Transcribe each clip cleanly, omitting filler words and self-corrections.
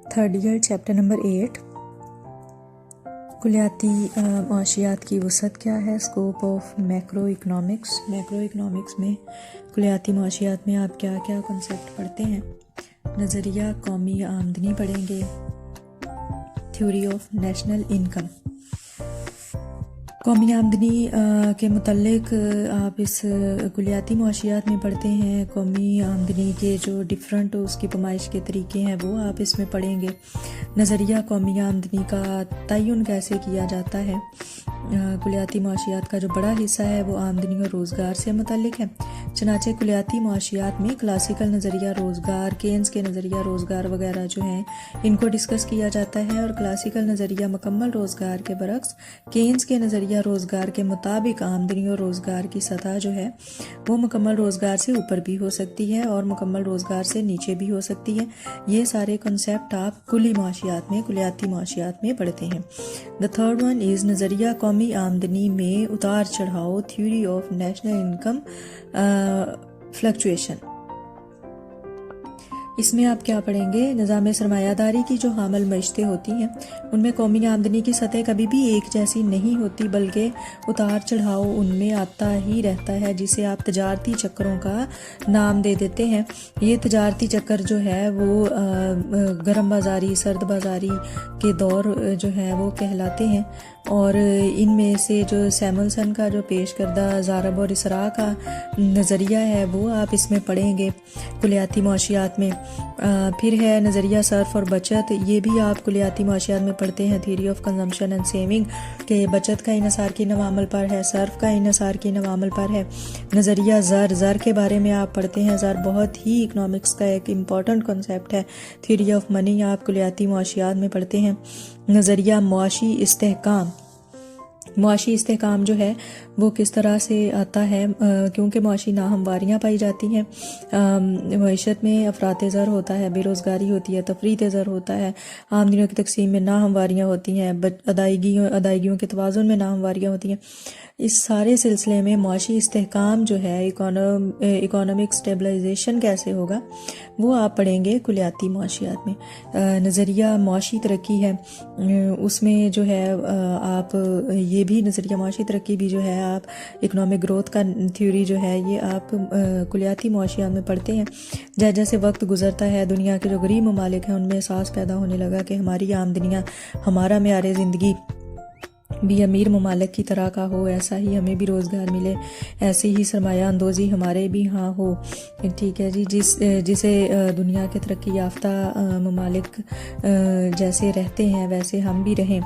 Third year chapter number 8 कुलियाती माशियात की वसअत क्या है। Scope of macro economics. Macro economics में कुलियाती माशियात में आप क्या क्या कॉन्सेप्ट पढ़ते हैं। नज़रिया कौमी आमदनी पढ़ेंगे। Theory of national income. कौमी आमदनी के मुतल्लिक आप इस कुलियाती माशियात में पढ़ते हैं। कौमी आमदनी के जो डिफरेंट उसकी पैमाइश के तरीके हैं वो आप इसमें पढ़ेंगे। नज़रिया कौमी आमदनी का तयन कैसे किया जाता है। कुलियाती माशियात का जो बड़ा हिस्सा है वो आमदनी और रोज़गार से मुतल्लिक है। चनाचे कुलियाती माशियात में क्लासिकल नज़रिया रोज़गार, केन्स के नज़रिया रोज़गार वगैरह जो हैं इनको डिस्कस किया जाता है और क्लासिकल नज़रिया मुकम्मल रोज़गार के बरक्स केन्स के नज़रिया रोज़गार के मुताबिक आमदनी और रोज़गार की सतह जो है वो मुकम्मल रोज़गार से ऊपर भी हो सकती है और मुकम्मल रोज़गार से नीचे भी हो सकती है। ये सारे कॉन्सेप्ट आप कुली माशियात में, कुलियाती माशियात में पढ़ते हैं। द थर्ड वन इज़ नज़रिया कौमी आमदनी में उतार चढ़ाव, theory of national income fluctuation. इसमें आप क्या पढ़ेंगे। निज़ाम सरमायादारी की जो हामल मशतें होती हैं उनमें कौमी आमदनी की सतह कभी भी एक जैसी नहीं होती, बल्कि उतार चढ़ाव उनमें आता ही रहता है, जिसे आप तजारती चक्रों का नाम दे देते हैं। ये तजारती चक्कर जो है वो गर्म बाज़ारी, सर्द बाज़ारी के दौर जो है वो कहलाते हैं और इनमें से जो सैमुअलसन का जो पेश करदा ज़ारब और इसरा का नज़रिया है वो आप इसमें पढ़ेंगे कुलियाती माशियात में। फिर है नज़रिया सर्फ और बचत। ये भी आप कुलियाती माशियात में पढ़ते हैं। Theory of consumption and saving के बचत का इन्हसार की नवामल पर है, सर्फ का इन्हसार की नवामल पर है। नज़रिया ज़र के बारे में आप पढ़ते हैं। ज़र बहुत ही इकनॉमिक्स का एक इम्पॉर्टेंट कॉन्सेप्ट है। थ्योरी ऑफ मनी आप कुलियाती माशियात में पढ़ते हैं। नज़रिया मुआशी इस्तेहकाम। मुआशी इस्तेहकाम जो है वो किस तरह से आता है, क्योंकि मुआशी नाहमवारियाँ पाई जाती हैं। मईशत में अफरात ज़र होता है, बेरोज़गारी होती है, तफरीत ज़र होता है, आमदनियों की तकसीम में नाहमवारियाँ होती हैं, अदायगियों के तवाज़ुन में नाहमवारियाँ होती हैं। इस सारे सिलसिले में मुआशी इस्तेहकाम जो है, इकोनॉमिक स्टेबलाइजेशन कैसे होगा वो आप पढ़ेंगे कुलियाती माशियात में। नज़रिया मुआशी तरक्की है, उसमें जो है आप ये भी नज़रिया मुआशी तरक्की भी जो है आप इकोनॉमिक ग्रोथ का थ्योरी जो है ये आप कुलियाती माशियात में पढ़ते हैं। जैसे जैसे वक्त गुजरता है दुनिया के जो गरीब ममालिक हैं उनमें एहसास पैदा होने लगा कि हमारी आमदनियाँ, हमारा मेयार ज़िंदगी भी अमीर ममालिक की तरह का हो, ऐसा ही हमें भी रोज़गार मिले, ऐसी ही सरमाया अंदोज़ी हमारे भी यहाँ हो। ठीक है जी। जिसे दुनिया के तरक्की याफ्ता ममालिक जैसे रहते हैं वैसे हम भी रहें।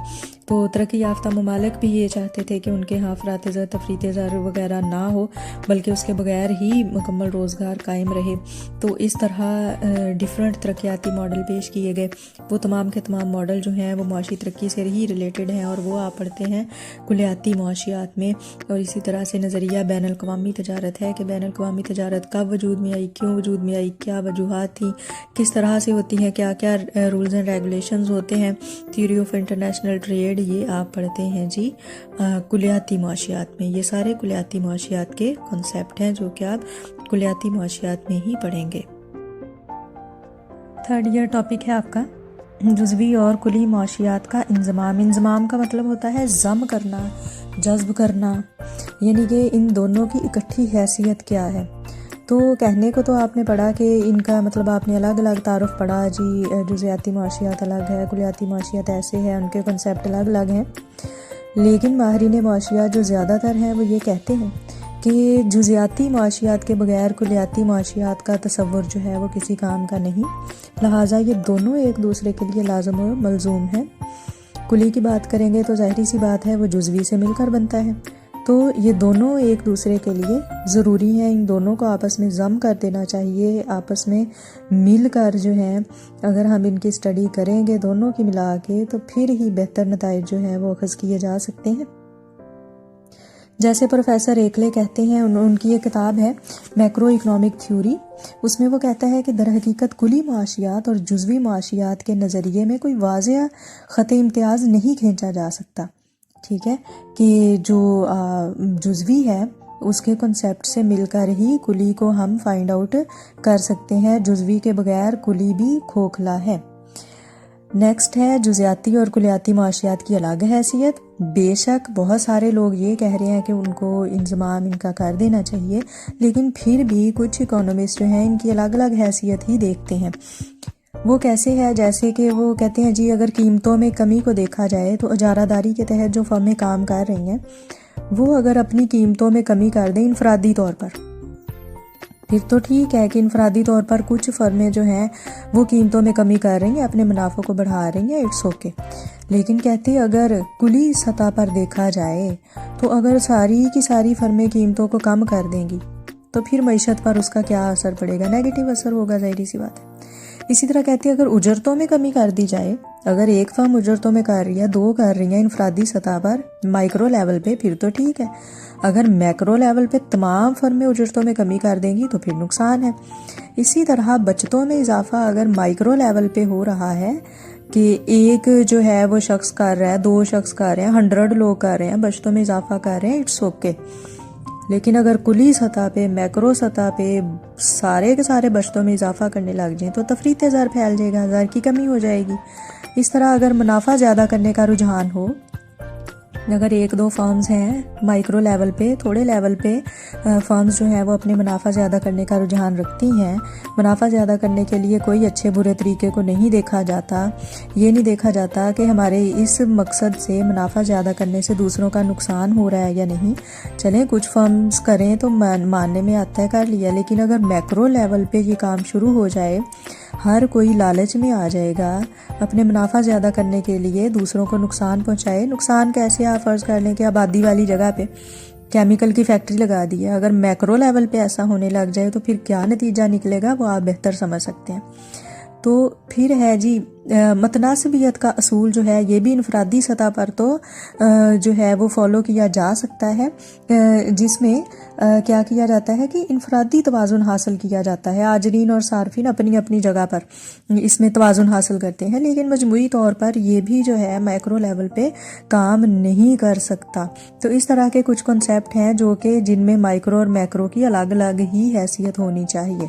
तो तरक्की याफ्ता ममालिक भी ये चाहते थे कि उनके यहाँ अफरात ज़र, तफरीत ज़र वगैरह ना हो, बल्कि उसके बगैर ही मुकम्मल रोज़गार कायम रहे। तो इस तरह डिफरेंट तरक्याती मॉडल पेश किए गए। वो तमाम के तमाम मॉडल जो हैं वो मुआशी तरक्की से ही रिलेटेड हैं और वो आप पढ़ते हैं कुलियाती माशियात में। और इसी तरह से नज़रिया बैनुल अक़वामी तजारत है कि बैनुल अक़वामी तजारत कब वजूद में आई, क्यों वजूद में आई, क्या वजूहात थी, किस तरह से होती हैं, क्या क्या रूल्स एंड रेगुलेशंस होते हैं। थ्योरी ऑफ इंटरनेशनल ट्रेड ये आप पढ़ते हैं जी कुलियाती माशियात में। ये सारे कुलियाती माशियात के कॉन्सेप्ट हैं जो कि आप कुलियाती माशियात में ही पढ़ेंगे। थर्ड ईयर टॉपिक है आपका जुज़वी और कुली माशियात का इंज़माम। इंज़माम का मतलब होता है जम करना, जज्ब करना, यानी कि इन दोनों की इकट्ठी हैसियत क्या है। तो कहने को तो आपने पढ़ा कि इनका मतलब आपने अलग अलग तारुफ पढ़ा जी। जुज़ियाती माशियात अलग है, कुलियाती माशियात ऐसे है, उनके कॉन्सेप्ट अलग अलग हैं। लेकिन माहिरीन माशियात जो ज़्यादातर हैं वो ये कहते हैं कि जुज़ियाती माशियात के बगैर कुलियाती माशियात का तसव्वुर जो है वो किसी काम का नहीं। लिहाजा ये दोनों एक दूसरे के लिए लाज़िम और मलज़ूम है। कुली की बात करेंगे तो ज़ाहिरी सी बात है वो जुज़वी से मिलकर बनता है, तो ये दोनों एक दूसरे के लिए ज़रूरी हैं। इन दोनों को आपस में जम कर देना चाहिए, आपस में मिलकर जो है अगर हम इनकी स्टडी करेंगे दोनों की मिला के तो फिर ही बेहतर नताइज जो है वो अख़ज़ किए जा सकते हैं। जैसे प्रोफेसर एकले कहते हैं, उनकी एक किताब है मैक्रो इकनॉमिक थ्योरी, उसमें वो कहता है कि दरहकीकत कुली माशियात और जुज़वी माशियात के नज़रिए में कोई वाज़ेह ख़त इम्तियाज़ नहीं खींचा जा सकता। ठीक है कि जो जुज़वी है उसके कॉन्सेप्ट से मिलकर ही कुली को हम फाइंड आउट कर सकते हैं। जुज़वी के बगैर कुली भी खोखला है। नेक्स्ट है जुज़ियाती और कुलियाती मुआशियात की अलग हैसियत। बेशक बहुत सारे लोग ये कह रहे हैं कि उनको इंज़माम इनका कर देना चाहिए, लेकिन फिर भी कुछ इकोनॉमिस्ट जो हैं इनकी अलग अलग हैसियत ही देखते हैं। वो कैसे है, जैसे कि वो कहते हैं जी अगर कीमतों में कमी को देखा जाए तो इजारादारी के तहत जो फर्में काम कर रही हैं वो अगर अपनी कीमतों में कमी कर दें इनफरादी तौर पर, फिर तो ठीक है कि इनफरादी तौर पर कुछ फर्में जो हैं वो कीमतों में कमी कर रही हैं, अपने मुनाफों को बढ़ा रही हैं, इट्स ओके। लेकिन कहते हैं अगर कुली सतह पर देखा जाए तो अगर सारी की सारी फर्में कीमतों को कम कर देंगी तो फिर मईशत पर उसका क्या असर पड़ेगा, नेगेटिव असर होगा, ज़ाहिर सी बात है। इसी तरह कहते हैं अगर उजरतों में कमी कर दी जाए, अगर एक फर्म उजरतों में कर रही है, दो कर रही है इनफरादी सतह पर माइक्रो लेवल पे, फिर तो ठीक है। अगर मैक्रो लेवल पे तमाम फर्में उजरतों में कमी कर देंगी तो फिर नुकसान है। इसी तरह बचतों में इजाफा अगर माइक्रो लेवल पे हो रहा है कि एक जो है वो शख्स कर रहा है, दो शख्स कर रहे हैं, 100 लोग कर रहे हैं, बचतों में इजाफा कर रहे हैं, इट्स ओके। लेकिन अगर कुली सतह पे, मैक्रो सतह पे सारे के सारे बचतों में इजाफा करने लग जाएं तो तफरीत ज़र फैल जाएगा, ज़र की कमी हो जाएगी। इस तरह अगर मुनाफा ज़्यादा करने का रुझान हो, अगर एक दो फर्म्स हैं माइक्रो लेवल पे, थोड़े लेवल पे फर्म्स जो हैं वो अपने मुनाफा ज़्यादा करने का रुझान रखती हैं, मुनाफा ज़्यादा करने के लिए कोई अच्छे बुरे तरीके को नहीं देखा जाता, ये नहीं देखा जाता कि हमारे इस मकसद से मुनाफा ज़्यादा करने से दूसरों का नुकसान हो रहा है या नहीं, चलें कुछ फर्म्स करें तो मानने में आता है, कर लिया। लेकिन अगर मैक्रो लेवल पे ये काम शुरू हो जाए, हर कोई लालच में आ जाएगा अपने मुनाफा ज़्यादा करने के लिए दूसरों को नुकसान पहुंचाए। नुकसान कैसे, आप फ़र्ज़ कर लें कि आबादी वाली जगह पे केमिकल की फैक्ट्री लगा दी है, अगर मैक्रो लेवल पे ऐसा होने लग जाए तो फिर क्या नतीजा निकलेगा वो आप बेहतर समझ सकते हैं। तो फिर है जी मतनासबियत का असूल जो है ये भी इनफरादी सतह पर तो जो है वो फॉलो किया जा सकता है, जिसमें क्या किया जाता है कि इनफरादी तवाज़ुन हासिल किया जाता है। आजरीन और सार्फिन अपनी अपनी जगह पर इसमें तवाज़ुन हासिल करते हैं, लेकिन मजमूई तौर पर ये भी जो है मैक्रो लेवल पे काम नहीं कर सकता। तो इस तरह के कुछ कॉन्सेप्ट हैं जो कि जिनमें माइक्रो और मैक्रो की अलग अलग ही हैसियत होनी चाहिए।